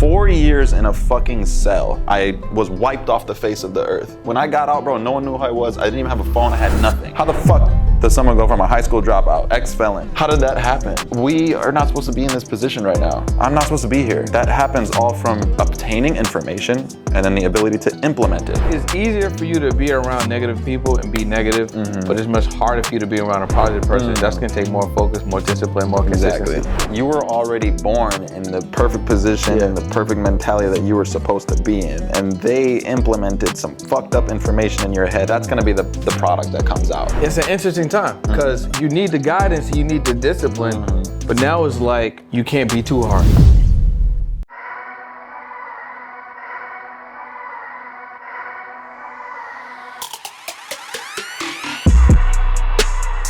4 years in a fucking cell. I was wiped off the face of the earth. When I got out, bro, no one knew who I was. I didn't even have a phone. I had nothing. How the fuck does someone go from a high school dropout, ex-felon? How did that happen? We are not supposed to be in this position right now. I'm not supposed to be here. That happens all from obtaining information and then the ability to implement it. It's easier for you to be around negative people and be negative, but it's much harder for you to be around a positive person. That's gonna take more focus, more discipline, more consistency. Exactly. You were already born in the perfect position and the perfect mentality that you were supposed to be in, and they implemented some fucked up information in your head. That's gonna be the product that comes out. It's an interesting time because you need the guidance, you need the discipline, but now it's like you can't be too hard.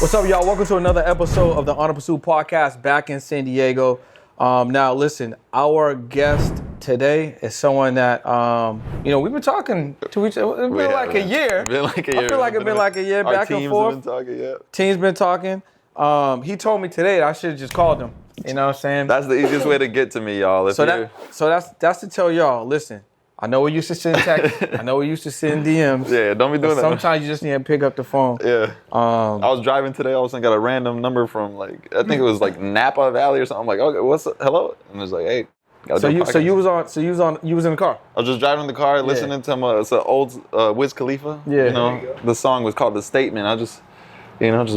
What's up, y'all? Welcome to another episode of the On the Pursuit podcast back in San Diego. Now, listen, our guest today is someone that, we've been talking to each other. It's been like a year. It's been like a year. I feel like it's been like a year back and forth. Our teams have been talking, yeah. Team's been talking. He told me today that I should have just called him. You know what I'm saying? That's the easiest way to get to me, y'all. So that's to tell y'all, listen, I know we used to send text. I know we used to send DMs. Yeah, don't be doing that. Sometimes you just need to pick up the phone. Yeah. I was driving today. All of a sudden, got a random number from I think it was Napa Valley or something. I'm like, okay, what's up? Hello? And it was like, hey. So you was in the car. I was just driving in the car, listening to it's an old Wiz Khalifa. Yeah. You know, the song was called "The Statement." I just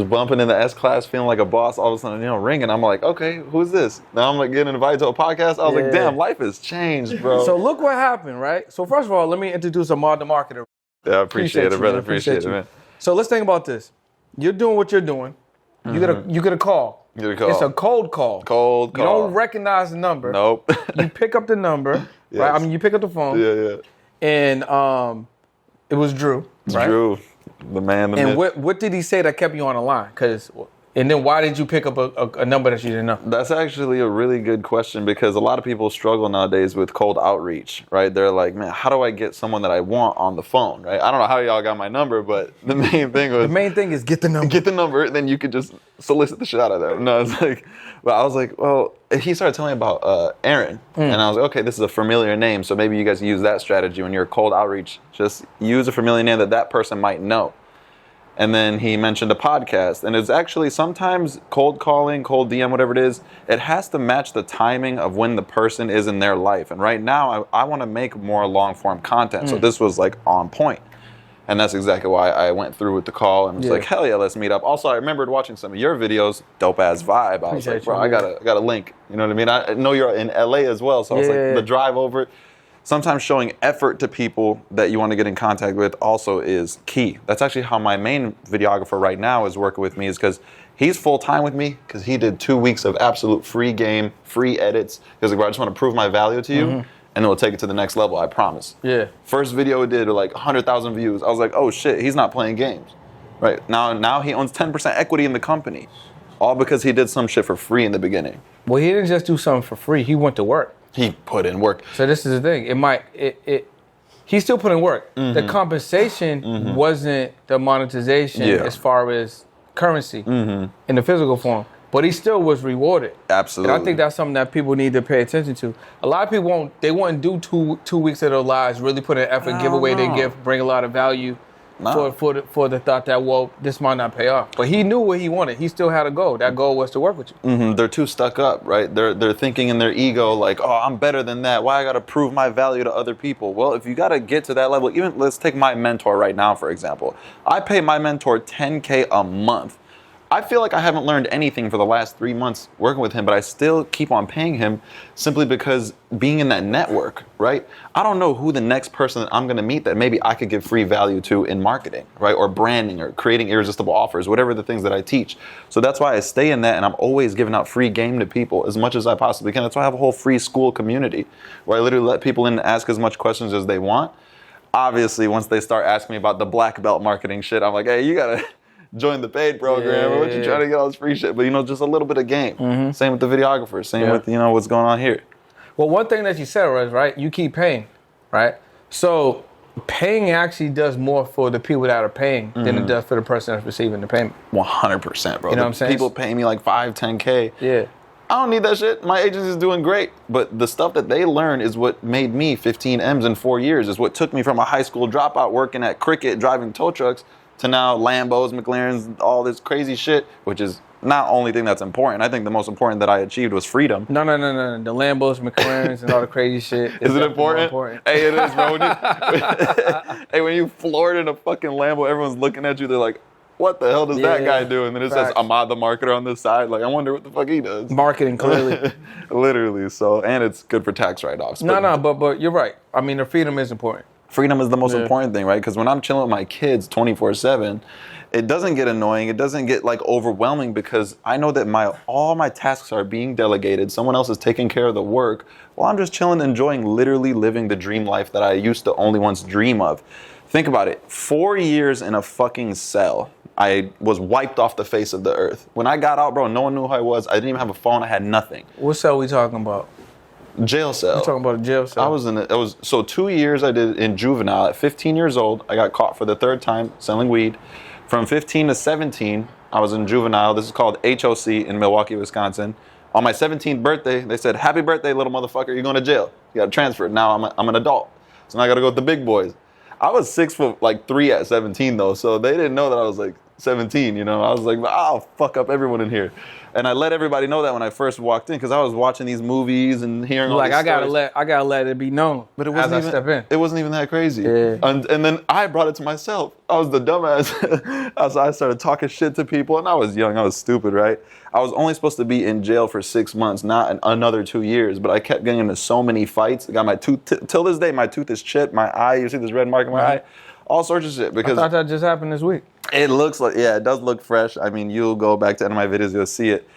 bumping in the S class, feeling like a boss. All of a sudden, ringing. I'm like, okay, who's this? Now I'm getting invited to a podcast. I was like, damn, life has changed, bro. So look what happened, right? So first of all, let me introduce Ahmad the marketer. Yeah, I appreciate it, brother. Appreciate it, man. So let's think about this. You're doing what you're doing. You get a call. You get a call. It's a cold call. Cold call. You don't recognize the number. Nope. You pick up the number, yes. right? I mean, you pick up the phone. Yeah. And it was Drew, right? Drew, the man, the myth. And what did he say that kept you on the line? And then why did you pick up a number that you didn't know? That's actually a really good question because a lot of people struggle nowadays with cold outreach, right? They're like, man, how do I get someone that I want on the phone, right? I don't know how y'all got my number, but the main thing is get the number. Get the number, then you could just solicit the shit out of them. No, it's like, but I was like, well, he started telling me about Aaron, and I was like, okay, this is a familiar name, so maybe you guys use that strategy when you're cold outreach. Just use a familiar name that person might know. And then he mentioned a podcast. And it's actually sometimes cold calling, cold DM, whatever it is, it has to match the timing of when the person is in their life. And right now, I want to make more long-form content. So this was on point. And that's exactly why I went through with the call and was like, hell yeah, let's meet up. Also, I remembered watching some of your videos, dope-ass vibe. I was like, bro, I got a link. You know what I mean? I know you're in LA as well. So I was like, the drive over. Sometimes showing effort to people that you want to get in contact with also is key. That's actually how my main videographer right now is working with me, is because he's full-time with me because he did 2 weeks of absolute free game, free edits. He was like, bro, I just want to prove my value to you, and then we'll take it to the next level, I promise. Yeah. First video he did 100,000 views. I was like, oh shit, he's not playing games. Right, now he owns 10% equity in the company, all because he did some shit for free in the beginning. Well, he didn't just do something for free, he went to work. He put in work. So this is the thing. He still put in work. The compensation wasn't the monetization as far as currency in the physical form, but he still was rewarded. Absolutely. And I think that's something that people need to pay attention to. A lot of people won't do two weeks of their lives, really put in effort, give away their gift, bring a lot of value for the thought that, well, this might not pay off. But he knew what he wanted. He still had a goal. That goal was to work with you. They're too stuck up, right? They're thinking in their ego like, oh, I'm better than that. Why I got to prove my value to other people? Well, if you got to get to that level, even let's take my mentor right now, for example. I pay my mentor $10K a month. I feel like I haven't learned anything for the last 3 months working with him, but I still keep on paying him simply because being in that network, right? I don't know who the next person that I'm going to meet that maybe I could give free value to in marketing, right? Or branding or creating irresistible offers, whatever the things that I teach. So that's why I stay in that, and I'm always giving out free game to people as much as I possibly can. That's why I have a whole free school community where I literally let people in and ask as much questions as they want. Obviously, once they start asking me about the black belt marketing shit, I'm like, hey, you got to join the paid program, or what you trying to get all this free shit, but just a little bit of game. Same with the videographer, same with what's going on here. Well, one thing that you said was, right, you keep paying, right? So paying actually does more for the people that are paying than it does for the person that's receiving the payment. 100%, bro. You know what I'm saying? People pay me like $5, $10K. Yeah. I don't need that shit. My agency's doing great. But the stuff that they learn is what made me 15 M's in 4 years, is what took me from a high school dropout working at Cricket, driving tow trucks, to now Lambos, McLarens, all this crazy shit, which is not the only thing that's important. I think the most important that I achieved was freedom. No. The Lambos, McLarens, and all the crazy shit. Is it important? Hey, it is, bro. Hey, when you floored in a fucking Lambo, everyone's looking at you. They're like, what the hell does that guy do? And then it says Ahmad the marketer on this side. Like, I wonder what the fuck he does. Marketing, clearly. Literally. So, and it's good for tax write-offs. But you're right. I mean, the freedom is important. Freedom is the most important thing, right? Because when I'm chilling with my kids 24/7, it doesn't get annoying. It doesn't get like overwhelming because I know that all my tasks are being delegated. Someone else is taking care of the work while I'm just chilling, enjoying, literally living the dream life that I used to only once dream of. Think about it. 4 years in a fucking cell. I was wiped off the face of the earth. When I got out, bro, no one knew who I was. I didn't even have a phone. I had nothing. What cell we talking about? Jail cell. We're talking about a jail cell. So 2 years I did in juvenile. At 15 years old, I got caught for the third time selling weed. From 15 to 17, I was in juvenile. This is called HOC in Milwaukee, Wisconsin. On my 17th birthday, they said, happy birthday, little motherfucker. You're going to jail. You got transferred. Now I'm an adult. So now I got to go with the big boys. I was 6'3" at 17 though, so they didn't know that I was like 17, you know. I was like, I'll fuck up everyone in here. And I let everybody know that when I first walked in, because I was watching these movies and hearing all these stories. I gotta let it be known. But it wasn't step in. It wasn't even that crazy. Yeah. And then I brought it to myself. I was the dumbass. I started talking shit to people, and I was young. I was stupid, right? I was only supposed to be in jail for 6 months, not another 2 years. But I kept getting into so many fights. I got my tooth till this day. My tooth is chipped. My eye. You see this red mark in my eye. All sorts of shit. Because I thought that just happened this week. It looks like, it does look fresh. I mean, you'll go back to any of my videos, you'll see it.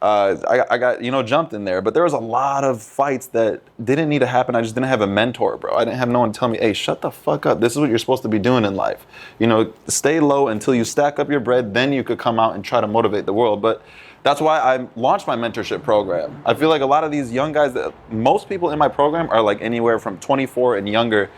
I got jumped in there, but there was a lot of fights that didn't need to happen. I just didn't have a mentor, bro. I didn't have no one tell me, hey, shut the fuck up. This is what you're supposed to be doing in life. You know, stay low until you stack up your bread, then you could come out and try to motivate the world. But that's why I launched my mentorship program. I feel like a lot of these young guys, most people in my program are like anywhere from 24 and younger.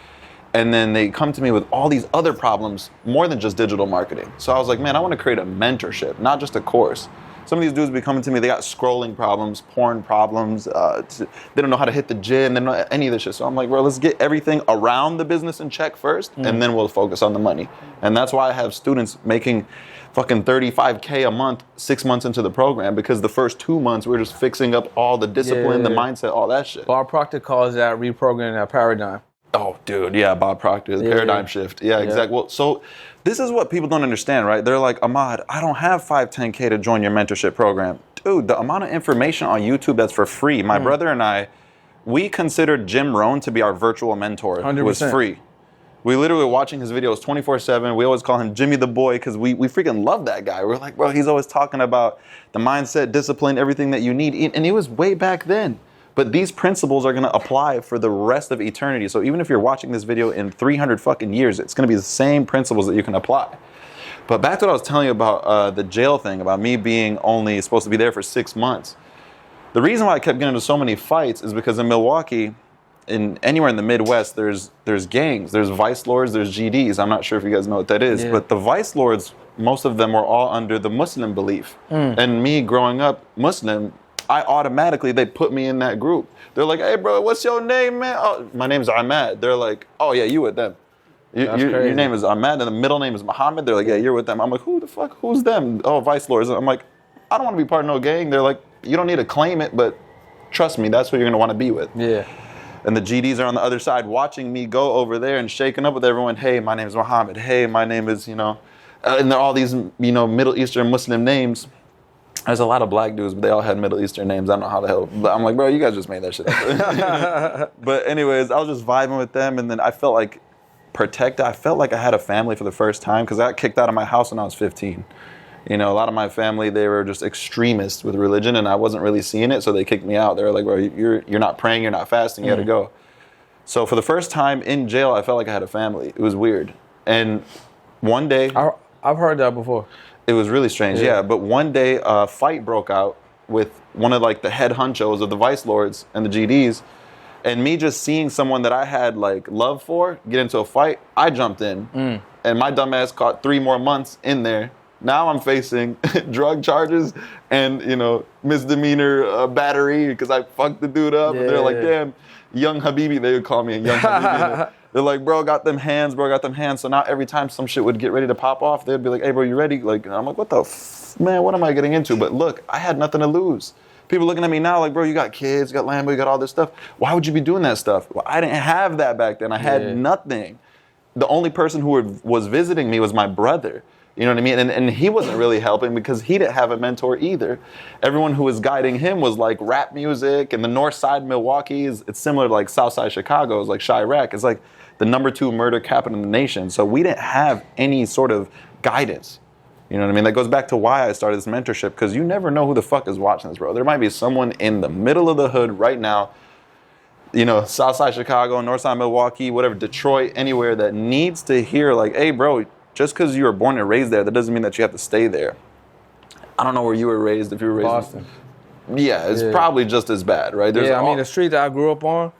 And then they come to me with all these other problems, more than just digital marketing. So I was like, man, I want to create a mentorship, not just a course. Some of these dudes be coming to me, they got scrolling problems, porn problems, they don't know how to hit the gym, they don't know any of this shit. So I'm like, bro, let's get everything around the business in check first, and then we'll focus on the money. And that's why I have students making fucking $35K a month, 6 months into the program, because the first 2 months we're just fixing up all the discipline, the mindset, all that shit. Bob Proctor calls that reprogramming that paradigm. Oh, dude, yeah, Bob Proctor, the paradigm shift. Yeah, exactly. Well, so this is what people don't understand, right? They're like, Ahmad, I don't have 10K to join your mentorship program. Dude, the amount of information on YouTube that's for free. My brother and I, we considered Jim Rohn to be our virtual mentor. 100%. Who was free. We literally were watching his videos 24/7. We always call him Jimmy the Boy because we freaking love that guy. We're like, bro, he's always talking about the mindset, discipline, everything that you need. And it was way back then. But these principles are going to apply for the rest of eternity. So even if you're watching this video in 300 fucking years, it's going to be the same principles that you can apply. But back to what I was telling you about the jail thing, about me being only supposed to be there for 6 months. The reason why I kept getting into so many fights is because in Milwaukee, anywhere in the Midwest, there's gangs, there's vice lords, there's GDs. I'm not sure if you guys know what that is, but the vice lords, most of them were all under the Muslim belief. And me growing up Muslim, they put me in that group. They're like, hey, bro, what's your name, man? Oh, my name's Ahmad. They're like, oh, yeah, you with them. Your name is Ahmad, and the middle name is Muhammad. They're like, yeah, you're with them. I'm like, who the fuck? Who's them? Oh, vice lords. I'm like, I don't want to be part of no gang. They're like, you don't need to claim it, but trust me, that's who you're going to want to be with. Yeah. And the GDs are on the other side watching me go over there and shaking up with everyone. Hey, my name is Muhammad. Hey, my name is, and they're all these, Middle Eastern Muslim names. There's a lot of black dudes, but they all had Middle Eastern names. I don't know how the hell. But I'm like, bro, you guys just made that shit up. But anyways, I was just vibing with them, and then I felt like protected. I felt like I had a family for the first time because I got kicked out of my house when I was 15. A lot of my family, they were just extremists with religion, and I wasn't really seeing it, so they kicked me out. They were like, bro, you're not praying, you're not fasting, you got to go. So for the first time in jail, I felt like I had a family. It was weird. And one day... I've heard that before. It was really strange, yeah. But one day, a fight broke out with one of the head honchos of the vice lords and the GDs, and me just seeing someone that I had love for get into a fight, I jumped in, and my dumb ass caught 3 more months in there Now I'm facing drug charges and, misdemeanor battery because I fucked the dude up. And they're like, damn, young Habibi. They would call me a young Habibi. They're like, bro, got them hands. So now every time some shit would get ready to pop off, they'd be like, hey, bro, you ready? Like, I'm like, what the man, what am I getting into? But look, I had nothing to lose. People looking at me now like, bro, you got kids, you got Lambo, you got all this stuff. Why would you be doing that stuff? Well, I didn't have that back then. I had nothing. The only person who was visiting me was my brother. You know what I mean? And he wasn't really helping because he didn't have a mentor either. Everyone who was guiding him was like rap music, and the north side Milwaukee it's similar to like south side Chicago. It's like Chirac. It's like the #2 murder capital in the nation. So we didn't have any sort of guidance. You know what I mean? That goes back to why I started this mentorship, because you never know who the fuck is watching this, bro. There might be someone in the middle of the hood right now, south side Chicago, north side Milwaukee, whatever, Detroit, anywhere that needs to hear like, hey, bro, just because you were born and raised there, that doesn't mean that you have to stay there. I don't know where you were raised, if you were raised Boston. Yeah, it's probably just as bad, right? The street that I grew up on,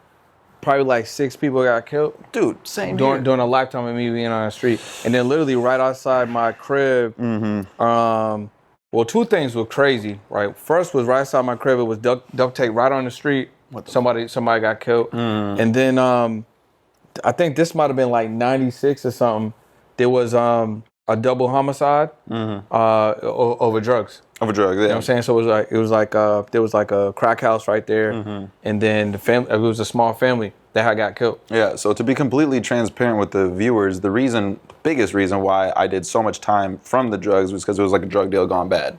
probably like 6 people got killed. Dude, same during a lifetime of me being on the street. And then literally right outside my crib, 2 things were crazy, right? First was right outside my crib, it was duct tape right on the street. Somebody got killed. And then I think this might have been like 96 or something. There was a double homicide over drugs. Over drugs, yeah. You know what I'm saying? So it was like there was like a crack house right there, and then the family. It was a small family that had got killed. Yeah. So to be completely transparent with the viewers, the biggest reason why I did so much time from the drugs was because it was like a drug deal gone bad,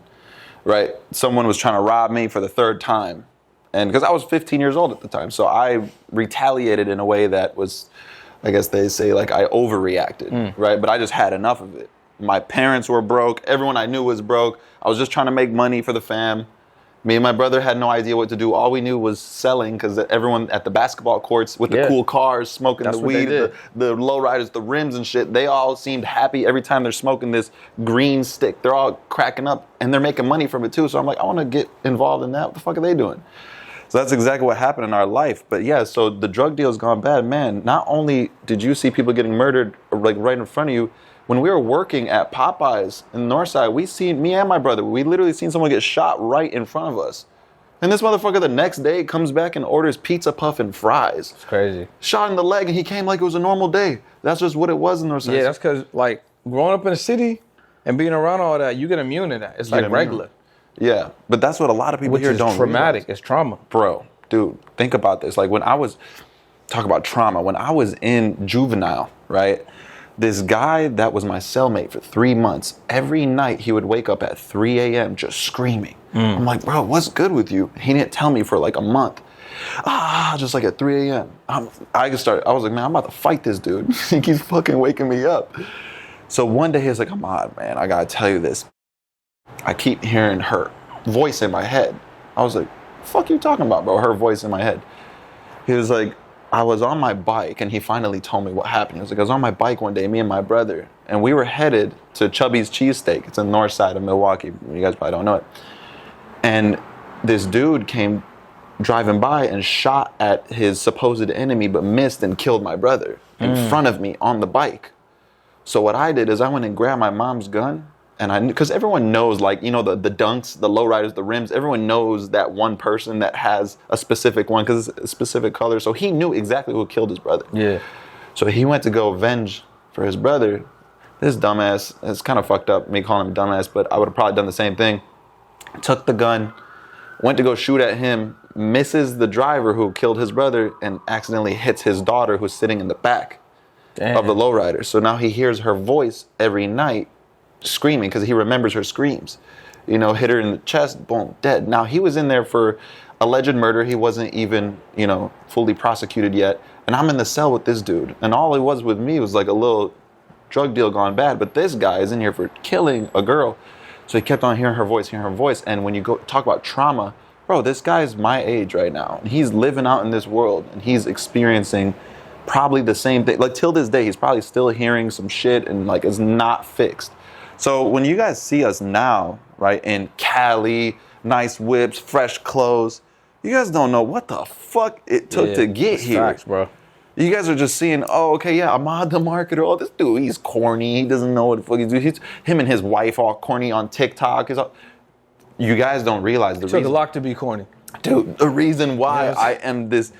right? Someone was trying to rob me for the 3rd time, and because I was 15 years old at the time, so I retaliated in a way that was, I guess they say, like I overreacted, right? But I just had enough of it. My parents were broke. Everyone I knew was broke. I was just trying to make money for the fam. Me and my brother had no idea what to do. All we knew was selling, because everyone at the basketball courts with the cool cars, smoking the weed, the lowriders, the rims and shit, they all seemed happy every time they're smoking this green stick. They're all cracking up, and they're making money from it too. So I'm like, I want to get involved in that. What the fuck are they doing? So that's exactly what happened in our life. But yeah, so the drug deal's gone bad. Man, not only did you see people getting murdered like right in front of you, when we were working at Popeyes in the Northside, me and my brother, we literally seen someone get shot right in front of us. And this motherfucker the next day comes back and orders pizza puff and fries. It's crazy. Shot in the leg, and he came like it was a normal day. That's just what it was in Northside. Yeah, that's because like growing up in the city and being around all that, you get immune to that. It's like regular. Yeah, but that's what a lot of people here don't traumatic. realize. It's trauma. Bro, dude, think about this. Like when I was in juvenile, right? This guy that was my cellmate for 3 months, every night he would wake up at 3 a.m. just screaming. I'm like, bro, what's good with you? He didn't tell me for like a month. Just like at 3 a.m. I was like, man, I'm about to fight this dude. He keeps fucking waking me up. So one day he was like, Ahmad, man, I gotta tell you this. I keep hearing her voice in my head. I was like, fuck you talking about, bro? Her voice in my head. He was like, I was on my bike, and he finally told me what happened. He was like, I was on my bike one day, me and my brother, and we were headed to Chubby's Cheesesteak. It's in the north side of Milwaukee. You guys probably don't know it. And this dude came driving by and shot at his supposed enemy, but missed and killed my brother in front of me on the bike. So what I did is I went and grabbed my mom's gun, and because everyone knows, like, the dunks, the lowriders, the rims, everyone knows that one person that has a specific one because it's a specific color. So he knew exactly who killed his brother. Yeah. So he went to go avenge for his brother. This dumbass, it's kind of fucked up me calling him dumbass, but I would have probably done the same thing. Took the gun, went to go shoot at him, misses the driver who killed his brother, and accidentally hits his daughter who's sitting in the back of the lowrider. So now he hears her voice every night screaming because he remembers her screams. Hit her in the chest, boom, dead. Now he was in there for alleged murder. He wasn't even, fully prosecuted yet. And I'm in the cell with this dude. And all it was with me was like a little drug deal gone bad. But this guy is in here for killing a girl. So he kept on hearing her voice. And when you go talk about trauma, bro, this guy's my age right now. And he's living out in this world. And he's experiencing probably the same thing. Like till this day, he's probably still hearing some shit and like it's not fixed. So when you guys see us now, right, in Cali, nice whips, fresh clothes, you guys don't know what the fuck it took to get here. Facts, bro. You guys are just seeing, oh, okay, yeah, Ahmad the marketer. Oh, this dude, he's corny. He doesn't know what the fuck he's doing. Him and his wife all corny on TikTok. You guys don't realize the reason. Took a lot to be corny. Dude, the reason why I am this,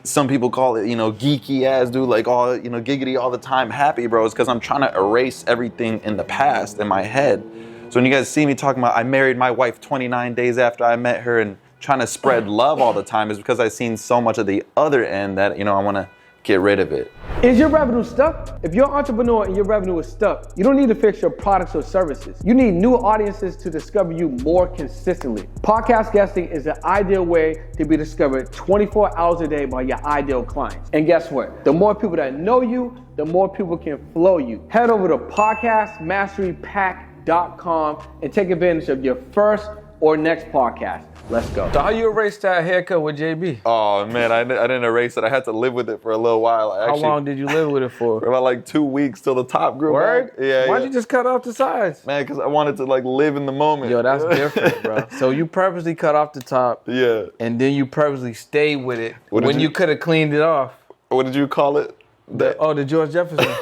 some people call it, geeky ass dude, like all, giggity all the time happy, bro, is because I'm trying to erase everything in the past in my head. So when you guys see me talking about I married my wife 29 days after I met her and trying to spread love all the time is because I've seen so much of the other end that, I want to get rid of it. Is your revenue stuck? If you're an entrepreneur and your revenue is stuck, you don't need to fix your products or services. You need new audiences to discover you more consistently. Podcast guesting is the ideal way to be discovered 24 hours a day by your ideal clients. And guess what? The more people that know you, the more people can flow you. Head over to podcastmasterypack.com and take advantage of your first or next podcast. Let's go. So how you erase that haircut with JB? Oh man, I didn't erase it. I had to live with it for a little while. How long did you live with it for? For about like 2 weeks till the top grew Word? back. Yeah. Why'd you just cut off the sides? Man, because I wanted to like live in the moment. Yo, that's different, bro. So you purposely cut off the top. Yeah. And then you purposely stayed with it when you could have cleaned it off. What did you call it? The George Jefferson.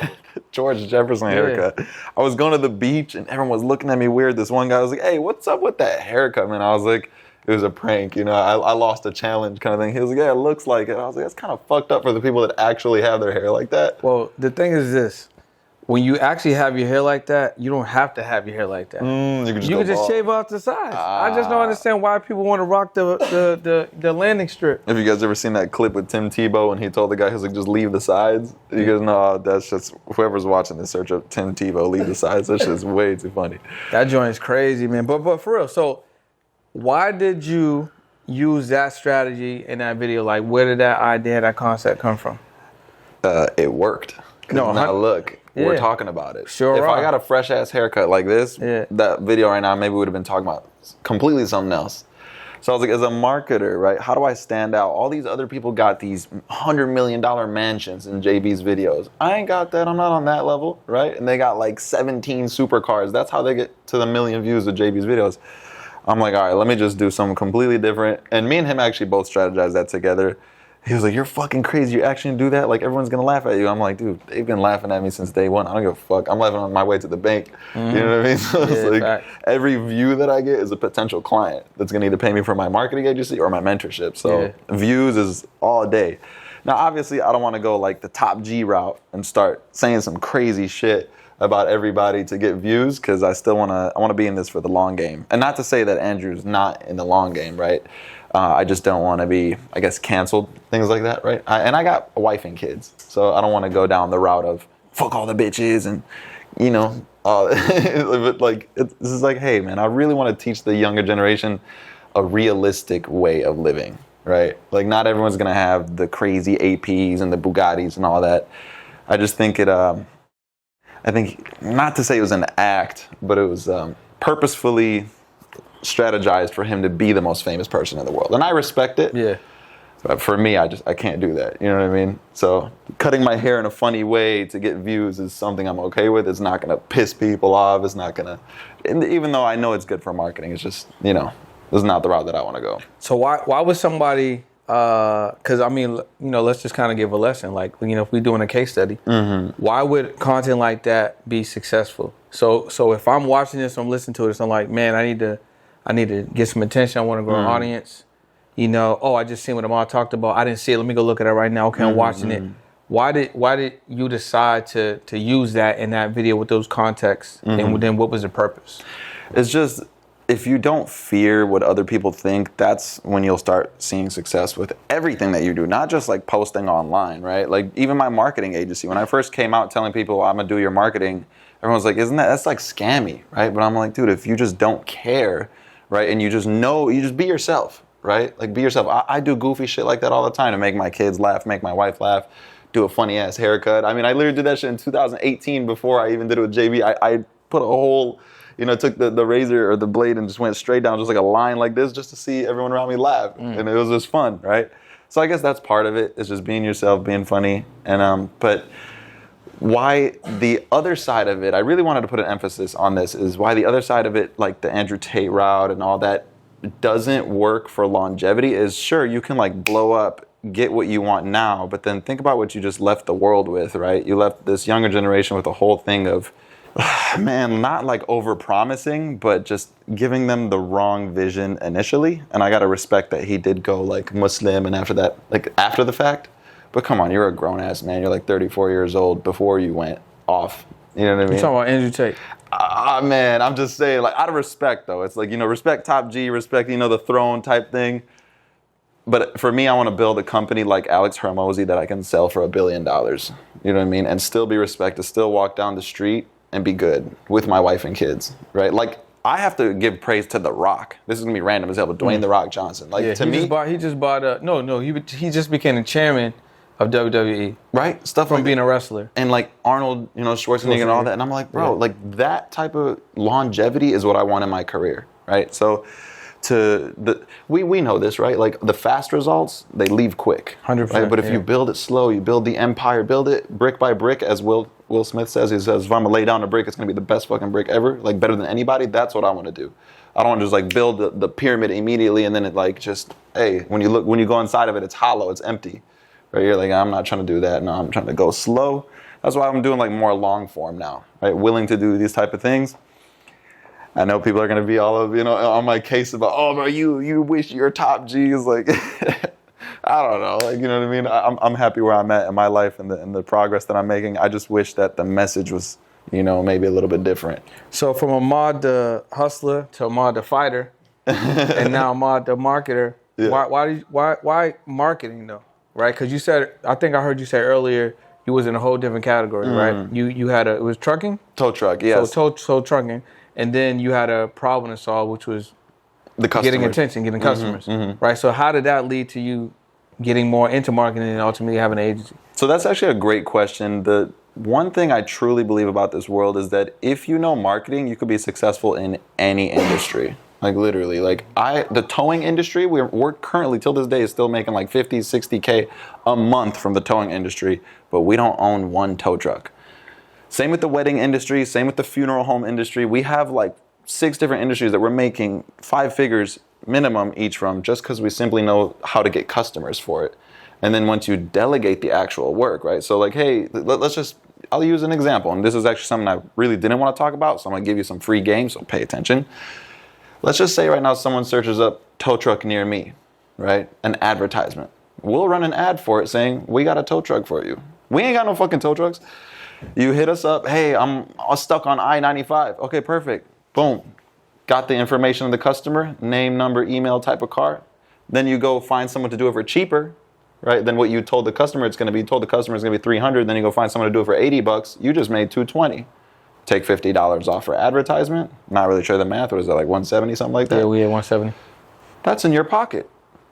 George Jefferson haircut. I was going to the beach and everyone was looking at me weird. This one guy was like, hey, what's up with that haircut, man? I was like, it was a prank, I lost a challenge kind of thing. He was like, yeah, it looks like it. I was like, that's kind of fucked up for the people that actually have their hair like that. Well, the thing is this. When you actually have your hair like that, you don't have to have your hair like that. You can just shave off the sides. I just don't understand why people want to rock the landing strip. Have you guys ever seen that clip with Tim Tebow and he told the guy, he was like, just leave the sides? You guys know, that's just, whoever's watching this, search up Tim Tebow, leave the sides. That's just way too funny. That joint's crazy, man. But for real, so why did you use that strategy in that video? Like, where did that idea, that concept come from? It worked. No, now look, we're talking about it. Sure. If I got a fresh ass haircut like this, that video right now, maybe we would have been talking about completely something else. So I was like, as a marketer, right, how do I stand out? All these other people got these $100 million mansions in JB's videos. I ain't got that. I'm not on that level, right? And they got like 17 supercars. That's how they get to the million views of JB's videos. I'm like, all right, let me just do something completely different. And me and him actually both strategized that together. He was like, you're fucking crazy. You actually do that? Like, everyone's going to laugh at you. I'm like, dude, they've been laughing at me since day one. I don't give a fuck. I'm laughing on my way to the bank. Mm-hmm. You know what I mean? So it's like, every view that I get is a potential client that's going to either pay me for my marketing agency or my mentorship. So views is all day. Now, obviously, I don't want to go like the top G route and start saying some crazy shit about everybody to get views, because I still want to be in this for the long game. And not to say that Andrew's not in the long game, right? I just don't want to be, I guess, canceled, things like that, right? And I got a wife and kids, so I don't want to go down the route of fuck all the bitches and, but like, this is like, hey, man, I really want to teach the younger generation a realistic way of living, right? Like, not everyone's going to have the crazy APs and the Bugattis and all that. I just think I think, not to say it was an act, but it was purposefully strategized for him to be the most famous person in the world. And I respect it. Yeah. But for me, I can't do that. You know what I mean? So cutting my hair in a funny way to get views is something I'm okay with. It's not going to piss people off. It's not going to, even though I know it's good for marketing, it's just, this is not the route that I want to go. So why would somebody, because I mean, let's just kind of give a lesson. Like, if we're doing a case study, why would content like that be successful? So if I'm watching this, I'm listening to this, I'm like, man, I need to get some attention. I want to grow an audience. I just seen what Ahmad talked about. I didn't see it. Let me go look at it right now. Okay, I'm watching it. Why did you decide to use that in that video with those contexts? And then what was the purpose? It's just, if you don't fear what other people think, that's when you'll start seeing success with everything that you do, not just like posting online, right? Like, even my marketing agency, when I first came out telling people I'm gonna do your marketing, everyone's like, that's like scammy, right? But I'm like, dude, if you just don't care, right? And you just be yourself, right? Like, be yourself. I do goofy shit like that all the time to make my kids laugh, make my wife laugh, do a funny ass haircut. I mean, I literally did that shit in 2018 before I even did it with JB. I put a whole, took the razor or the blade and just went straight down just like a line like this just to see everyone around me laugh. And it was just fun, right? So I guess that's part of it. It's just being yourself, being funny. And but why the other side of it, I really wanted to put an emphasis on this, is why the other side of it, like the Andrew Tate route and all that, doesn't work for longevity is, sure, you can like blow up get what you want now, but then think about what you just left the world with, right? You left this younger generation with a whole thing of, man, not like over promising, but just giving them the wrong vision initially. And I got to respect that he did go like Muslim and after that, like after the fact. But come on, you're a grown ass man. You're like 34 years old before you went off. You know what I mean? You're talking about Andrew Tate. Man, I'm just saying, like, out of respect though. It's like, you know, respect Top G, respect, you know, the throne type thing. But for me, I want to build a company like Alex Hormozy that I can sell for $1 billion. You know what I mean? And still be respected, still walk down the street and be good with my wife and kids, right? Like, I have to give praise to The Rock. This is going to be random as hell, but Dwayne The Rock Johnson. Like, to me... he just became the chairman of WWE. Right? Stuff from like being a wrestler. And like Arnold, you know, Schwarzenegger and all that. And I'm like, bro, like that type of longevity is what I want in my career, right? So... we know this, right? Like the fast results, they leave quick. 100%. Right? But if you build it slow, you build the empire, build it brick by brick, as Will Smith says. He says, if I'm gonna lay down a brick, it's gonna be the best fucking brick ever, like better than anybody. That's what I want to do. I don't want to just like build the pyramid immediately and then it like just, hey, when you go inside of it, it's hollow, it's empty. Right? You're like, I'm not trying to do that. No, I'm trying to go slow. That's why I'm doing like more long form now, right? Willing to do these type of things. I know people are going to be all of, you know, on my case about, oh, bro, you wish your Top G is like, I don't know. Like, you know what I mean? I'm happy where I'm at in my life and the progress that I'm making. I just wish that the message was, you know, maybe a little bit different. So from Ahmad the hustler to Ahmad the fighter and now Ahmad the marketer, why marketing though? Right? Because you said, I think I heard you say earlier, you was in a whole different category, right? You had it was trucking? Tow truck, yes. So trucking. And then you had a problem to solve, which was getting attention, getting customers, right? So how did that lead to you getting more into marketing and ultimately having an agency? So that's actually a great question. The one thing I truly believe about this world is that if you know marketing, you could be successful in any industry. Like literally, like the towing industry, we're currently till this day is still making like 50, 60K a month from the towing industry, but we don't own one tow truck. Same with the wedding industry, same with the funeral home industry. We have like 6 different industries that we're making 5 figures minimum each from just because we simply know how to get customers for it. And then once you delegate the actual work, right? So like, hey, I'll use an example. And this is actually something I really didn't want to talk about. So I'm going to give you some free game, so pay attention. Let's just say right now someone searches up tow truck near me, right? An advertisement. We'll run an ad for it saying, we got a tow truck for you. We ain't got no fucking tow trucks. You hit us up, hey, I'm stuck on I-95. Okay, perfect. Boom. Got the information of the customer, name, number, email, type of car. Then you go find someone to do it for cheaper, right? Than what you told the customer it's going to be. You told the customer it's going to be $300, then you go find someone to do it for $80. You just made $220. Take $50 off for advertisement. Not really sure the math. What is that, like 170, something like that? Yeah, we had 170. That's in your pocket.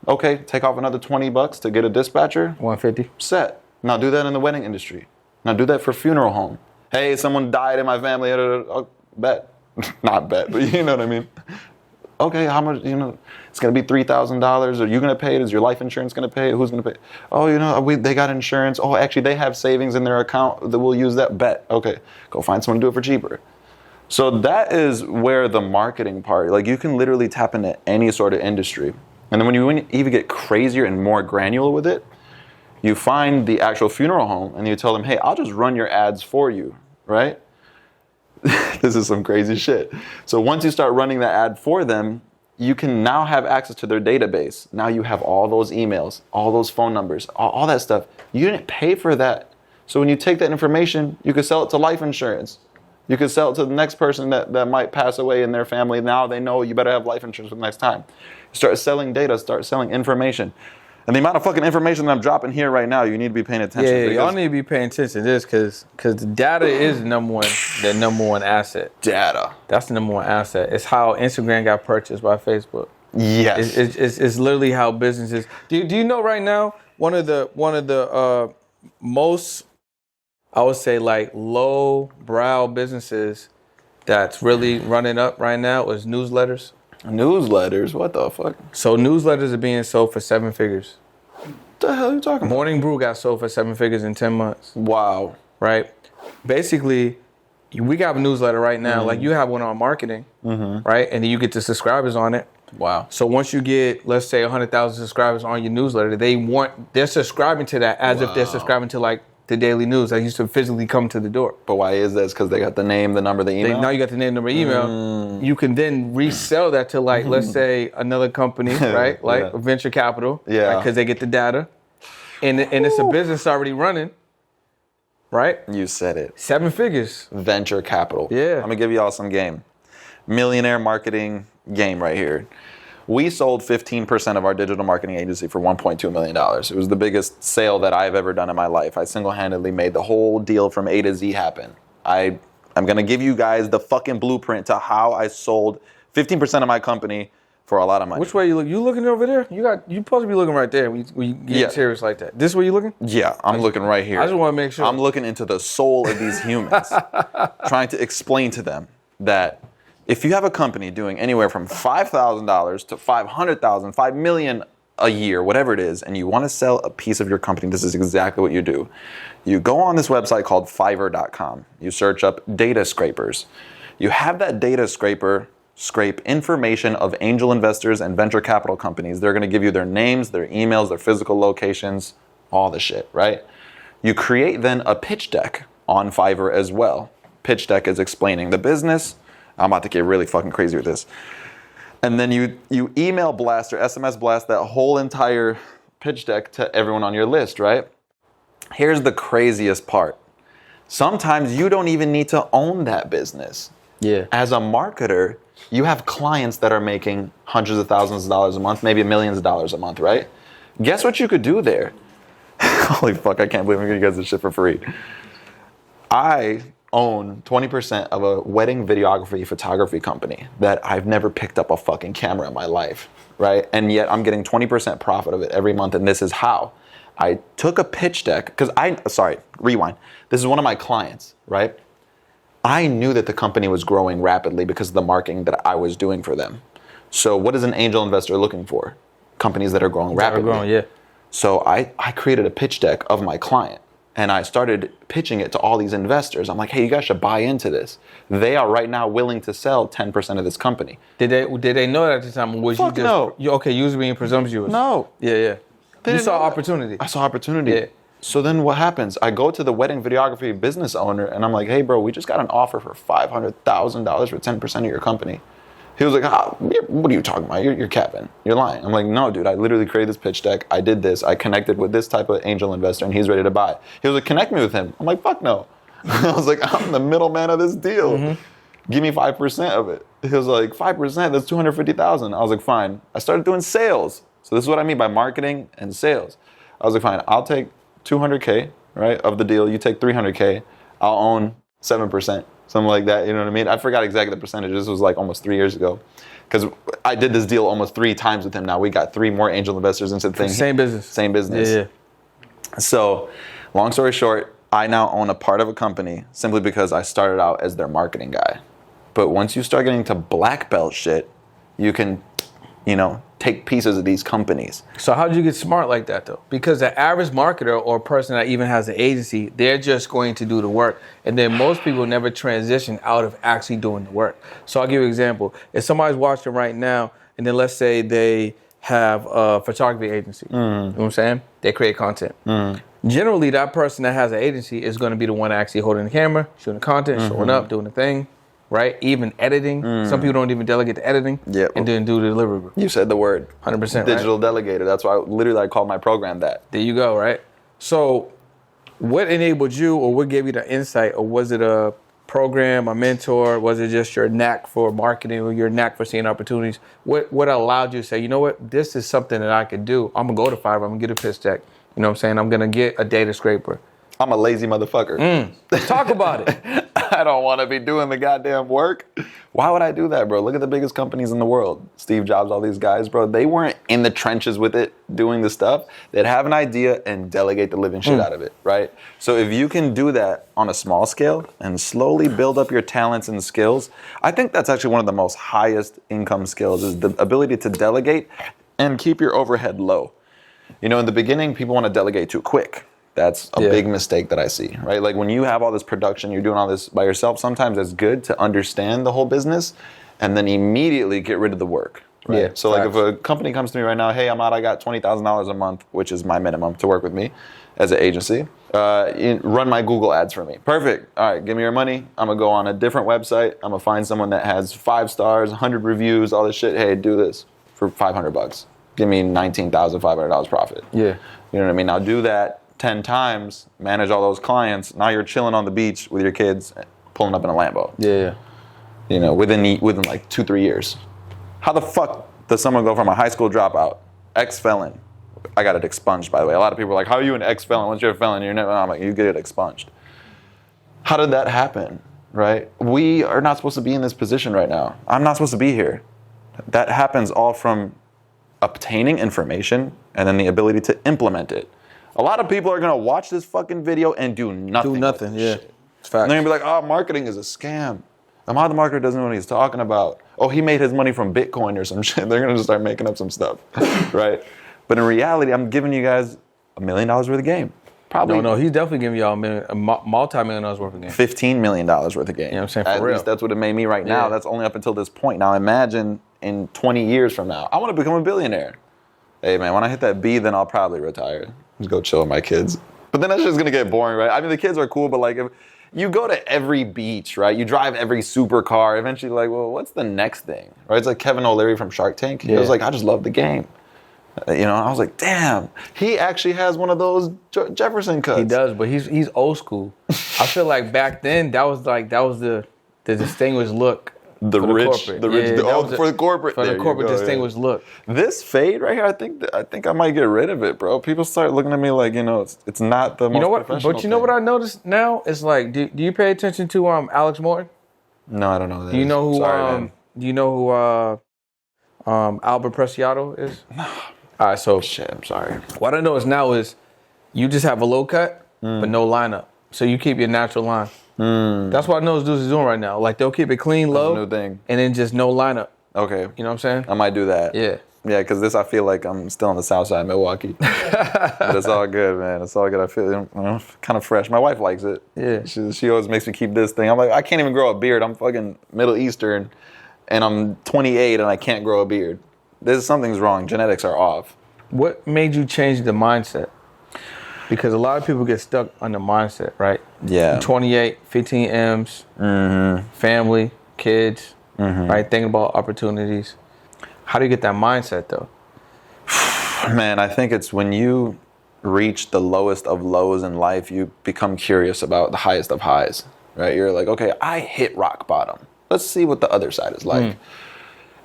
Okay, take off another $20 to get a dispatcher. 150. Set. Now do that in the wedding industry. Now do that for funeral home. Hey, someone died in my family. Oh, bet. Not bet, but you know what I mean. Okay, how much, you know, it's going to be $3,000. Are you going to pay it? Is your life insurance going to pay it? Who's going to pay it? Oh, you know, they got insurance. Oh, actually, they have savings in their account that we'll use that. Bet. Okay, go find someone to do it for cheaper. So that is where the marketing part, like you can literally tap into any sort of industry. And then when you even get crazier and more granular with it, you find the actual funeral home and you tell them, hey, I'll just run your ads for you, right? This is some crazy shit. So once you start running that ad for them, you can now have access to their database. Now you have all those emails, all those phone numbers, all that stuff. You didn't pay for that. So when you take that information, you could sell it to life insurance. You could sell it to the next person that might pass away in their family. Now they know you better have life insurance for the next time. Start selling data, start selling information. And the amount of fucking information that I'm dropping here right now, you need to be paying attention. Yeah, y'all need to be paying attention to this because the data is the number one asset. Data. That's the number one asset. It's how Instagram got purchased by Facebook. Yes. It's literally how businesses. Do you know right now one of the most, I would say, like low brow businesses that's really running up right now is newsletters. Newsletters? What the fuck? So newsletters are being sold for 7 figures. What the hell are you talking about? Morning Brew got sold for 7 figures in 10 months. Wow. Right? Basically, we got a newsletter right now. Like you have one on marketing, right? And then you get the subscribers on it. Wow. So once you get, let's say, 100,000 subscribers on your newsletter, they're subscribing to that as if they're subscribing to like the daily news that used to physically come to the door. But why is this? Because they got the name, the number, the email? Now you got the name, number, email. You can then resell that to like, let's say, another company, right? Like venture capital. Yeah. Because they get the data. And it's a business already running, right? You said it. 7 figures. Venture capital. Yeah. I'm going to give y'all some game. Millionaire marketing game right here. We sold 15% of our digital marketing agency for $1.2 million. It was the biggest sale that I've ever done in my life. I single-handedly made the whole deal from A to Z happen. I'm going to give you guys the fucking blueprint to how I sold 15% of my company for a lot of money. Which way you look? You looking over there? You supposed to be looking right there when you get serious like that. This way you looking? Yeah, I'm looking right here. I just want to make sure. I'm looking into the soul of these humans, trying to explain to them that if you have a company doing anywhere from $5,000 to $500,000, $5 million a year, whatever it is, and you want to sell a piece of your company, this is exactly what you do. You go on this website called Fiverr.com. You search up data scrapers. You have that data scraper scrape information of angel investors and venture capital companies. They're going to give you their names, their emails, their physical locations, all the shit, right? You create then a pitch deck on Fiverr as well. Pitch deck is explaining the business. I'm about to get really fucking crazy with this. And then you email blast or SMS blast that whole entire pitch deck to everyone on your list, right? Here's the craziest part. Sometimes you don't even need to own that business. Yeah. As a marketer, you have clients that are making hundreds of thousands of dollars a month, maybe millions of dollars a month, right? Guess what you could do there? Holy fuck, I can't believe I'm giving you guys this shit for free. I own 20% of a wedding videography photography company that I've never picked up a fucking camera in my life, right? And yet I'm getting 20% profit of it every month, and this is how. I took a pitch deck, rewind. This is one of my clients, right? I knew that the company was growing rapidly because of the marketing that I was doing for them. So what is an angel investor looking for? Companies that are growing rapidly. So I created a pitch deck of my client. And I started pitching it to all these investors. I'm like, hey, you guys should buy into this. They are right now willing to sell 10% of this company. Did they know that at the time? Or was Fuck you just no. You was being presumptuous? No. Yeah. You saw opportunity. I saw opportunity. Yeah. So then what happens? I go to the wedding videography business owner and I'm like, hey, bro, we just got an offer for $500,000 for 10% of your company. He was like, what are you talking about? You're capping. You're lying. I'm like, no, dude, I literally created this pitch deck. I did this. I connected with this type of angel investor and he's ready to buy. He was like, connect me with him. I'm like, fuck no. I was like, I'm the middleman of this deal. Give me 5% of it. He was like, 5%? That's $250,000. I was like, fine. I started doing sales. So this is what I mean by marketing and sales. I was like, fine, I'll take $200K, right, of the deal. You take $300K. I'll own 7%. Something like that, you know what I mean? I forgot exactly the percentage. This was like almost 3 years ago. Because I did this deal almost 3 times with him now. We got 3 more angel investors into the thing. Same business. Same business. Yeah. So, long story short, I now own a part of a company simply because I started out as their marketing guy. But once you start getting to black belt shit, you can, take pieces of these companies. So how did you get smart like that, though? Because the average marketer or person that even has an agency, they're just going to do the work. And then most people never transition out of actually doing the work. So I'll give you an example. If somebody's watching right now, and then let's say they have a photography agency, you know what I'm saying? They create content. Generally, that person that has an agency is going to be the one actually holding the camera, shooting the content, showing up, doing the thing. Right? Even editing. Some people don't even delegate the editing and then do the delivery. You said the word. 100%. Digital delegator. That's why I called my program that. There you go, right? So what enabled you or what gave you the insight? Or was it a program, a mentor? Was it just your knack for marketing or your knack for seeing opportunities? What allowed you to say, you know what? This is something that I could do. I'm going to go to Fiverr. I'm going to get a pitch deck. You know what I'm saying? I'm going to get a data scraper. I'm a lazy motherfucker. Talk about it. I don't want to be doing the goddamn work. Why would I do that, bro? Look at the biggest companies in the world. Steve Jobs, all these guys, bro. They weren't in the trenches with it, doing the stuff. They'd have an idea and delegate the living shit out of it, right? So if you can do that on a small scale and slowly build up your talents and skills, I think that's actually one of the most highest income skills is the ability to delegate and keep your overhead low. In the beginning, people want to delegate too quick. That's a big mistake that I see, right? Like when you have all this production, you're doing all this by yourself, sometimes it's good to understand the whole business and then immediately get rid of the work. right? Yeah, So like facts. if a company comes to me right now, hey, I got $20,000 a month, which is my minimum to work with me as an agency. Run my Google ads for me. Perfect. All right, give me your money. I'm gonna go on a different website. I'm gonna find someone that has 5 stars, 100 reviews, all this shit. Hey, do this for $500. Give me $19,500 profit. Yeah. You know what I mean? Now do that 10 times, manage all those clients. Now you're chilling on the beach with your kids, pulling up in a Lambo. Yeah. You know, within like 2-3 years. How the fuck does someone go from a high school dropout, ex-felon? I got it expunged, by the way. A lot of people are like, how are you an ex-felon? Once you're a felon, you're never. I'm like, you get it expunged. How did that happen, right? We are not supposed to be in this position right now. I'm not supposed to be here. That happens all from obtaining information and then the ability to implement it. A lot of people are going to watch this fucking video and do nothing. Do nothing, yeah. It's facts. And they're going to be like, oh, marketing is a scam. The marketer doesn't know what he's talking about. Oh, he made his money from Bitcoin or some shit. They're going to just start making up some stuff, right? But in reality, I'm giving you guys $1 million worth of game. Probably. No, he's definitely giving y'all a multi-million dollars worth of game. $15 million worth of game. You know what I'm saying? At For real. least that's what it made me right now. Yeah. That's only up until this point. Now imagine in 20 years from now, I want to become a billionaire. Hey man, when I hit that B, then I'll probably retire. Just go chill with my kids. But then that's just gonna get boring, right? I mean, the kids are cool, but like if you go to every beach, right? You drive every supercar. Eventually, like, well, what's the next thing, right? It's like Kevin O'Leary from Shark Tank. He was like, I just love the game. You know, I was like, damn, he actually has one of those Jefferson cuts. He does, but he's old school. I feel like back then that was the distinguished look. For the corporate. For the corporate distinguished look. This fade right here, I think I might get rid of it, bro. People start looking at me like, you know, it's not the most professional But you know what I noticed now? It's like, do you pay attention to Alex Morton? No, I don't know that. Do you know who Sorry, Albert Preciado is? All right, so shit, I'm sorry. what I know is now is you just have a low cut, but no lineup. So you keep your natural line. That's what I know dudes is doing right now. Like they'll keep it clean, low, That's a new thing. and then just no lineup. Okay. You know what I'm saying? I might do that. Yeah. Yeah, because I feel like I'm still on the south side of Milwaukee. But it's all good, man. It's all good. I feel kind of fresh. My wife likes it. Yeah. She always makes me keep this thing. I'm like, I can't even grow a beard. I'm fucking Middle Eastern, and I'm 28, and I can't grow a beard. Something's wrong. Genetics are off. What made you change the mindset? Because a lot of people get stuck on the mindset, right? Yeah. 28, 15 M's, family, kids, right? Thinking about opportunities. How do you get that mindset, though? Man, I think it's when you reach the lowest of lows in life, you become curious about the highest of highs, right? You're like, okay, I hit rock bottom. Let's see what the other side is like.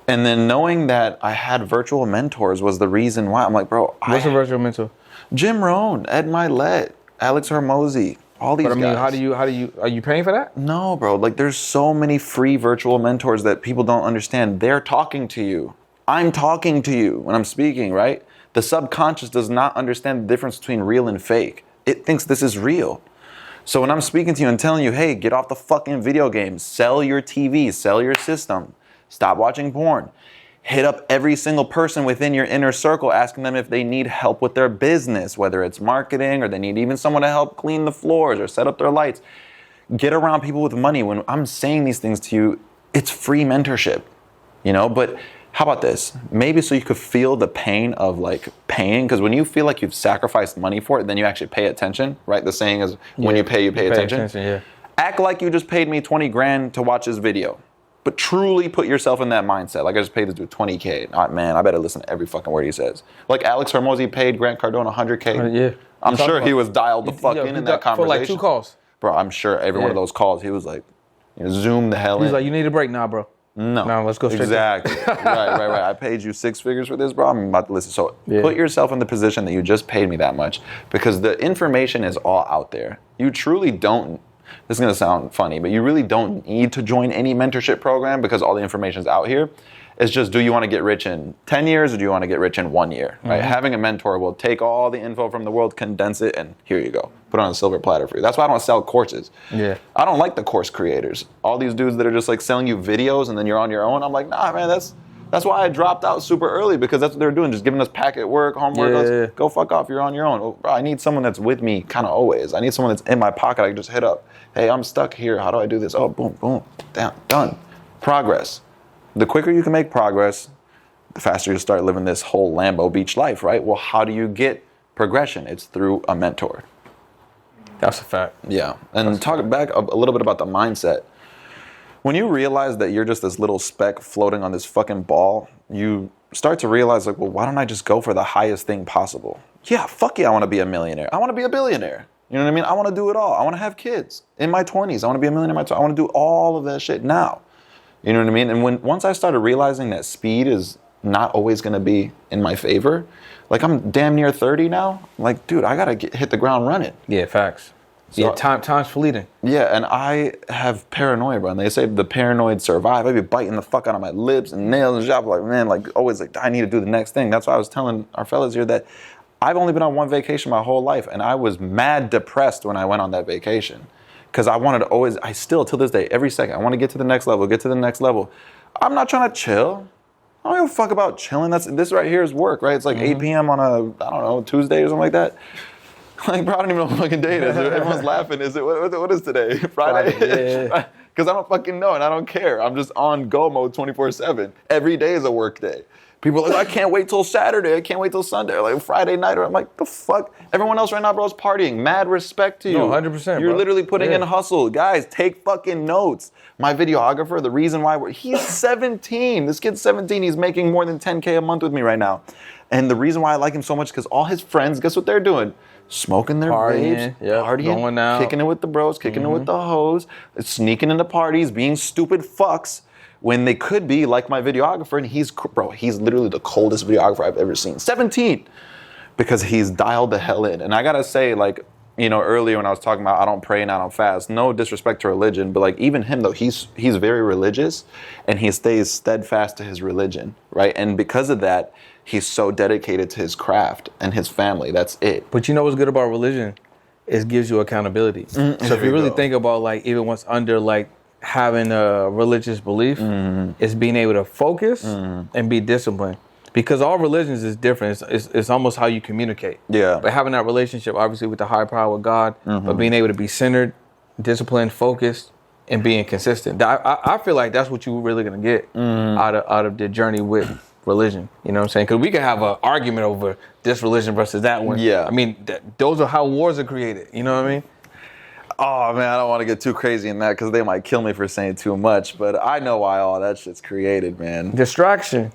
And then knowing that I had virtual mentors was the reason why. I'm like, bro, What's a virtual mentor? Jim Rohn, Ed Milet, Alex Hormozy, all these guys. But I mean, are you paying for that? No, bro. Like, there's so many free virtual mentors that people don't understand. They're talking to you. I'm talking to you when I'm speaking, right? The subconscious does not understand the difference between real and fake. It thinks this is real. So when I'm speaking to you and telling you, hey, get off the fucking video games, sell your TV, sell your system, stop watching porn, hit up every single person within your inner circle, asking them if they need help with their business, whether it's marketing or they need even someone to help clean the floors or set up their lights. Get around people with money. When I'm saying these things to you, it's free mentorship, you know? But how about this? Maybe so you could feel the pain of like paying, because when you feel like you've sacrificed money for it, then you actually pay attention, right? The saying is, when you pay attention. Yeah. Act like you just paid me 20 grand to watch this video. But truly put yourself in that mindset. Like, I just paid this dude 20K. Oh, man, I better listen to every fucking word he says. Like Alex Hormozy paid Grant Cardone 100K. Yeah. I'm sure he was dialed the fuck in that conversation. For like 2 calls. Bro, I'm sure every one of those calls, he was like, zoom the hell in. He's like, you need a break? Nah, bro. No. No, let's go straight. Exactly. right. I paid you 6 figures for this, bro. I'm about to listen. So put yourself in the position that you just paid me that much, because the information is all out there. You truly don't. This is going to sound funny, but you really don't need to join any mentorship program because all the information is out here. It's just, do you want to get rich in 10 years or do you want to get rich in 1 year? Right? Having a mentor will take all the info from the world, condense it, and here you go. Put it on a silver platter for you. That's why I don't sell courses. Yeah. I don't like the course creators. All these dudes that are just like selling you videos and then you're on your own. I'm like, nah, man, that's why I dropped out super early, because that's what they're doing, just giving us packet work, homework. Go fuck off, you're on your own. Well, bro, I need someone that's with me kind of always. I need someone that's in my pocket I can just hit up. Hey, I'm stuck here. How do I do this? Oh, boom, boom, down, done. Progress. The quicker you can make progress, the faster you start living this whole Lambo Beach life, right? Well, how do you get progression? It's through a mentor. That's a fact. Yeah. And talk back a little bit about the mindset. When you realize that you're just this little speck floating on this fucking ball, you start to realize, like, well, why don't I just go for the highest thing possible? Yeah, fuck yeah, I want to be a millionaire. I want to be a billionaire. You know what I mean? I want to do it all. I want to have kids in my 20s. I want to be a millionaire in my 20s. I want to do all of that shit now. You know what I mean? And once I started realizing that speed is not always going to be in my favor, like I'm damn near 30 now. I'm like, dude, I got to hit the ground running. Yeah, facts. So, yeah, time's fleeting. Yeah, and I have paranoia, bro. And they say the paranoid survive. I be biting the fuck out of my lips and nails and shit. Like, man, like always like, I need to do the next thing. That's why I was telling our fellas here that I've only been on one vacation my whole life. And I was mad depressed when I went on that vacation. Because I wanted to always, I still, till this day, every second, I want to get to the next level, get to the next level. I'm not trying to chill. I don't give a fuck about chilling. This right here is work, right? It's like 8 p.m. on a, I don't know, Tuesday or something like that. Like, bro, I don't even know what fucking day it is. Everyone's laughing. Is it, what is today? Friday? Yeah. Because I don't fucking know and I don't care. I'm just on go mode 24/7. Every day is a work day. People are like, I can't wait till Saturday. I can't wait till Sunday. Or like Friday night. Or I'm like, the fuck? Everyone else right now, bro, is partying. Mad respect to you. No, 100%, You're bro. literally putting in hustle. Guys, take fucking notes. My videographer, the reason why he's 17. This kid's 17. He's making more than 10K a month with me right now. And the reason why I like him so much is because all his friends, guess what they're doing? Smoking their vapes, partying, going out, kicking it with the bros, kicking it with the hoes, sneaking into parties, being stupid fucks when they could be like my videographer. And he's literally the coldest videographer I've ever seen. 17, because he's dialed the hell in. And I gotta say, like, you know, earlier when I was talking about I don't pray and I don't fast, no disrespect to religion, but like even him though, he's very religious and he stays steadfast to his religion, right? And because of that, he's so dedicated to his craft and his family. That's it. But you know what's good about religion? It gives you accountability. So if you really think about like even what's under like having a religious belief, is being able to focus and be disciplined. Because all religions is different. It's almost how you communicate. Yeah. But having that relationship, obviously, with the higher power with God, but being able to be centered, disciplined, focused, and being consistent. I feel like that's what you're really gonna get out of the journey with religion. You know what I'm saying? Because we can have an argument over this religion versus that one. Yeah. I mean, those are how wars are created. You know what I mean? Oh man, I don't want to get too crazy in that because they might kill me for saying too much. But I know why all that shit's created, man. Distraction.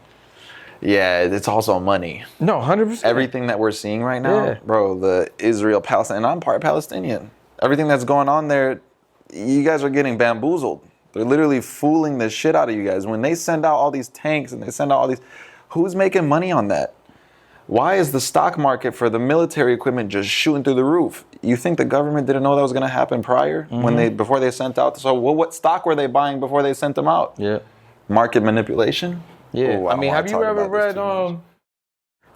Yeah, it's also money. No, 100%. Everything that we're seeing right now, bro, the Israel-Palestine, and I'm part Palestinian. Everything that's going on there, you guys are getting bamboozled. They're literally fooling the shit out of you guys. When they send out all these tanks and they send out all these, who's making money on that? Why is the stock market for the military equipment just shooting through the roof? You think the government didn't know that was going to happen prior before they sent out? So what stock were they buying before they sent them out? Yeah. Market manipulation? Yeah. Ooh, I mean, have you ever read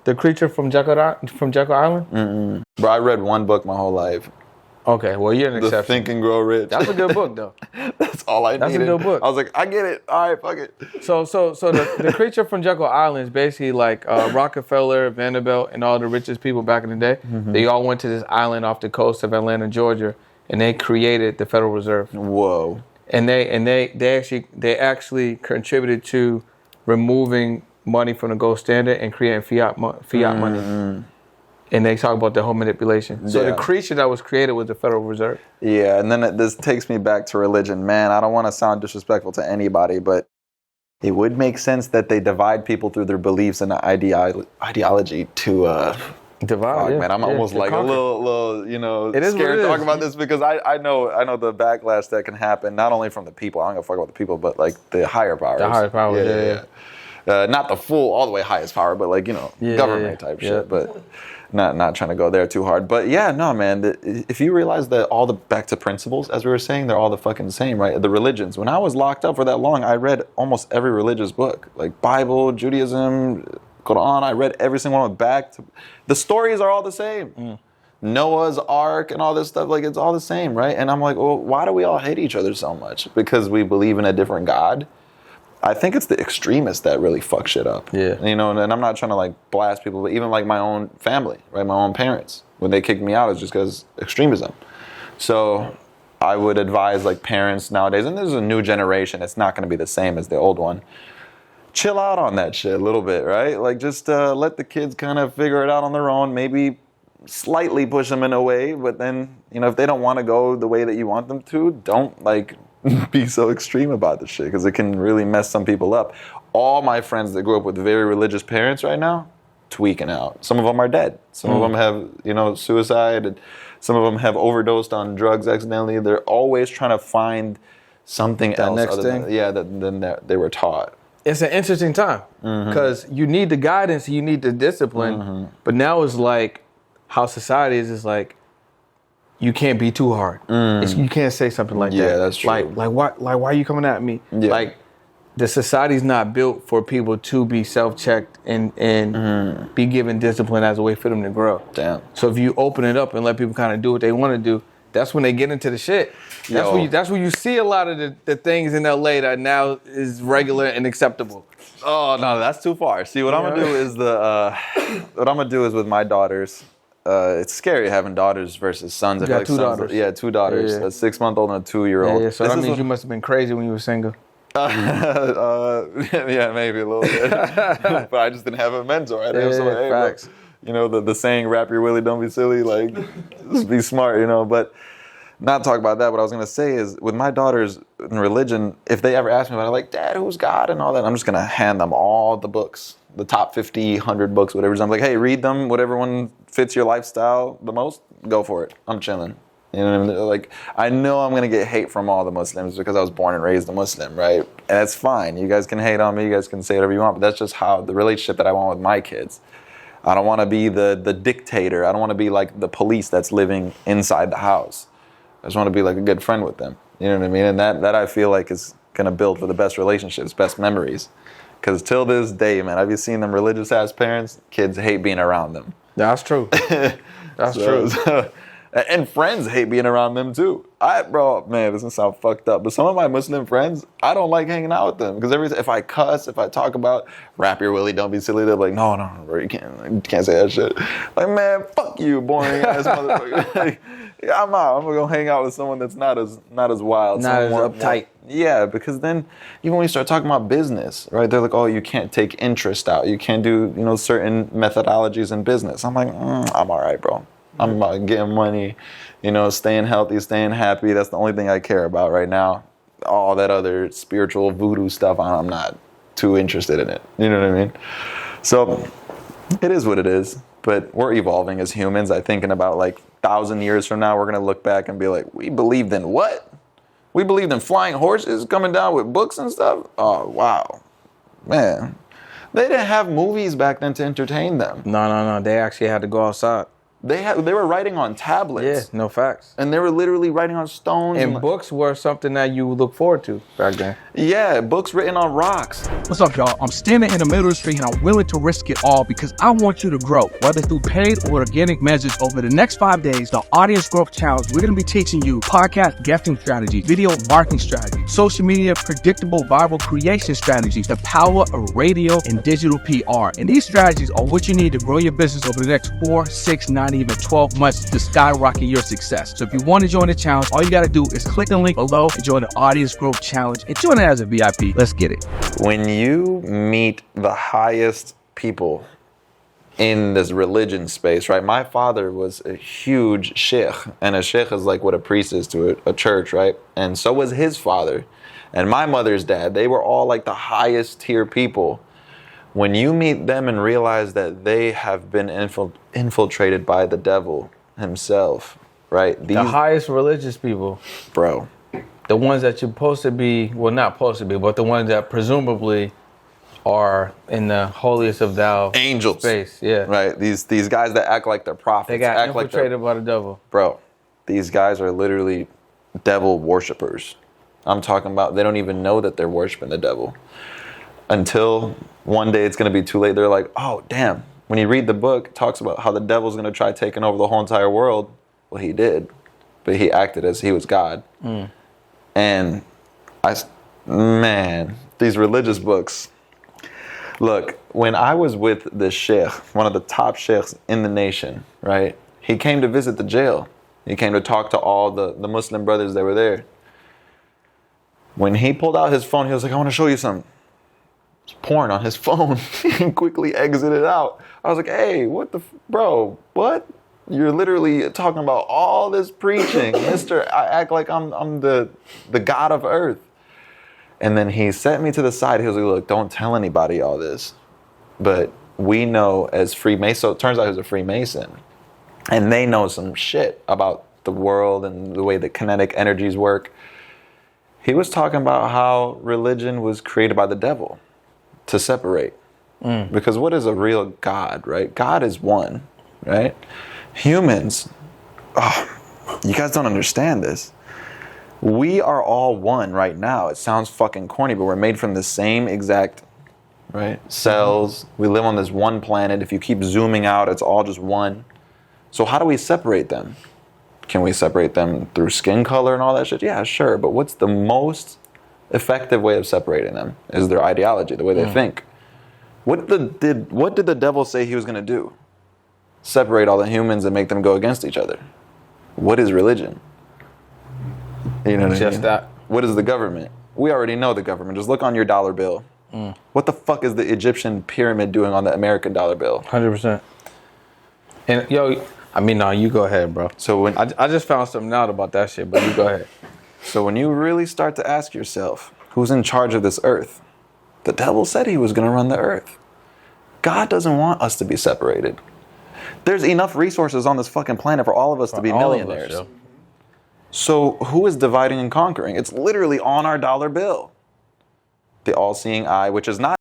The Creature from Jekyll Island? Mm-mm. Bro, I read one book my whole life. Okay, well, you're an exception. Think and Grow Rich. That's a good book, though. That's all I needed. That's a good book. I was like, I get it. All right, fuck it. So the Creature from Jekyll Island is basically like Rockefeller, Vanderbilt, and all the richest people back in the day. They all went to this island off the coast of Atlanta, Georgia, and they created the Federal Reserve. Whoa. And they actually contributed to removing money from the gold standard and creating fiat money. And they talk about the whole manipulation. So the creature that was created was the Federal Reserve. Yeah, and then this takes me back to religion. Man, I don't want to sound disrespectful to anybody, but it would make sense that they divide people through their beliefs and ideology to divide. Man, I'm almost like conquer. a little, you know, it is scared to talk is. about this because I know the backlash that can happen not only from the people. I don't give a fuck about the people, but like the higher powers. The higher powers. Yeah. Not the full, all the way highest power, but like, you know, government type shit. But not trying to go there too hard. But yeah, no, man. If you realize that all the back to principles, as we were saying, they're all the fucking same, right? The religions. When I was locked up for that long, I read almost every religious book, like Bible, Judaism, Quran. I read every single one back to. The stories are all the same. Noah's Ark and all this stuff, like it's all the same, right? And I'm like, well, why do we all hate each other so much? Because we believe in a different God. I think it's the extremists that really fuck shit up. Yeah. You know, and I'm not trying to like blast people, but even like my own family, right? My own parents, when they kicked me out, it's just because extremism. So I would advise like parents nowadays, and there's a new generation, it's not going to be the same as the old one. chill out on that shit a little bit, right? Like, just let the kids kind of figure it out on their own. Maybe slightly push them in a way, but then, you know, if they don't want to go the way that you want them to, don't, like, be so extreme about the shit, because it can really mess some people up. All my friends that grew up with very religious parents right now, tweaking out. Some of them are dead. Some of them have, you know, suicide. Some of them have overdosed on drugs accidentally. They're always trying to find something else next other thing? than that they were taught. It's an interesting time because you need the guidance, you need the discipline, but now it's like how society is like you can't be too hard. You can't say something like that. Yeah, that's true. Like why are you coming at me? Yeah. Like the society's not built for people to be self-checked and be given discipline as a way for them to grow. Damn. So if you open it up and let people kind of do what they want to do, that's when they get into the shit. That's when you see a lot of the things in LA that now is regular and acceptable. Oh no, that's too far. See, what I'm gonna do is what I'm gonna do is with my daughters. It's scary having daughters versus sons. You got two daughters. Yeah, 2 daughters. Yeah. A 6-month-old and a 2-year-old. Yeah, so that means you must have been crazy when you were single. Yeah, maybe a little bit. But I just didn't have a mentor. I didn't have someone, hey, facts. bro, you know, the saying, "Wrap your willy, don't be silly." Like, just be smart, you know. But not talk about that. What I was gonna say is, with my daughters in religion, if they ever ask me about it, like, "Dad, who's God?" and all that, I'm just gonna hand them all the books, the top 50, 100 books, whatever. I'm like, hey, read them. Whatever one fits your lifestyle the most, go for it. I'm chilling. You know what I mean? Like, I know I'm gonna get hate from all the Muslims because I was born and raised a Muslim, right? And that's fine. You guys can hate on me. You guys can say whatever you want, but that's just how the relationship that I want with my kids. I don't want to be the dictator. I don't want to be like the police that's living inside the house. I just want to be like a good friend with them. You know what I mean? And that I feel like is gonna build for the best relationships, best memories. Because till this day, man, I've seen them religious ass parents. Kids hate being around them. That's true. That's true. And friends hate being around them too. Bro, man, this doesn't sound fucked up, but some of my Muslim friends, I don't like hanging out with them because if I cuss, if I talk about "wrap your willy, don't be silly," they're like, no, bro, you can't say that shit. Like, man, fuck you, boring ass motherfucker. Like, yeah, I'm out. I'm gonna go hang out with someone that's not as wild, not as uptight. Yeah, because then even when you start talking about business, right? They're like, oh, you can't take interest out. You can't do, you know, certain methodologies in business. I'm like, I'm all right, bro. I'm about getting money, you know, staying healthy, staying happy. That's the only thing I care about right now. All that other spiritual voodoo stuff, I'm not too interested in it. You know what I mean? So it is what it is. But we're evolving as humans. I'm thinking about like 1,000 years from now, we're going to look back and be like, we believed in what? We believed in flying horses coming down with books and stuff? Oh, wow. Man. They didn't have movies back then to entertain them. No. They actually had to go outside. They were writing on tablets. Yeah, no facts. And they were literally writing on stones. And books were something that you would look forward to back then. Yeah, books written on rocks. What's up, y'all? I'm standing in the middle of the street and I'm willing to risk it all because I want you to grow, whether through paid or organic measures. Over the next 5 days, the Audience Growth Challenge, we're going to be teaching you podcast guesting strategies, video marketing strategies, social media predictable viral creation strategies, the power of radio and digital PR. And these strategies are what you need to grow your business over the next 4, 6, 9, even 12 months to skyrocket your success. So if you want to join the challenge, all you got to do is click the link below and join the Audience Growth Challenge and join it as a VIP. Let's get it. When you meet the highest people in this religion space, right? My father was a huge sheikh, and a sheikh is like what a priest is to a church, right? And so was his father. And my mother's dad, they were all like the highest tier people. When you meet them and realize that they have been infiltrated by the devil himself, right? The highest religious people. Bro. The ones that you're supposed to be, well, not supposed to be, but the ones that presumably are in the holiest of thou angels space. Yeah. Right. These guys that act like they're prophets. They got act infiltrated by the devil. Bro, these guys are literally devil worshipers. I'm talking about they don't even know that they're worshiping the devil. Until one day it's going to be too late. They're like, oh, damn. When you read the book, it talks about how the devil's going to try taking over the whole entire world. Well, he did. But he acted as he was God. And these religious books. Look, when I was with the sheikh, one of the top sheikhs in the nation, right? He came to visit the jail. He came to talk to all the Muslim brothers that were there. When he pulled out his phone, he was like, I want to show you something. porn on his phone and quickly exited out. I was like, hey, bro, what? You're literally talking about all this preaching. Mister, I act like I'm the God of earth. And then he set me to the side. He was like, look, don't tell anybody all this. But we know as Freemasons, so it turns out he was a Freemason. And they know some shit about the world and the way that kinetic energies work. He was talking about how religion was created by the devil to separate. Because what is a real God, right? God is one, right? Humans, you guys don't understand this. We are all one right now. It sounds fucking corny, but we're made from the same exact, right, cells. We live on this one planet. If you keep zooming out, it's all just one. So how do we separate them? Can we separate them through skin color and all that shit? Yeah, sure. But what's the most effective way of separating them? Is their ideology, the way they think. What did the devil say he was going to do? Separate all the humans and make them go against each other. What is religion? You know what I mean? That. What is the government? We already know the government. Just look on your dollar bill. What the fuck is the Egyptian pyramid doing on the American dollar bill? 100%. And no, you go ahead, bro. So when I just found something out about that shit, but you go ahead. So when you really start to ask yourself, who's in charge of this earth? The devil said he was going to run the earth. God doesn't want us to be separated. There's enough resources on this fucking planet for all of us to be millionaires. So who is dividing and conquering? It's literally on our dollar bill. The all-seeing eye, which is not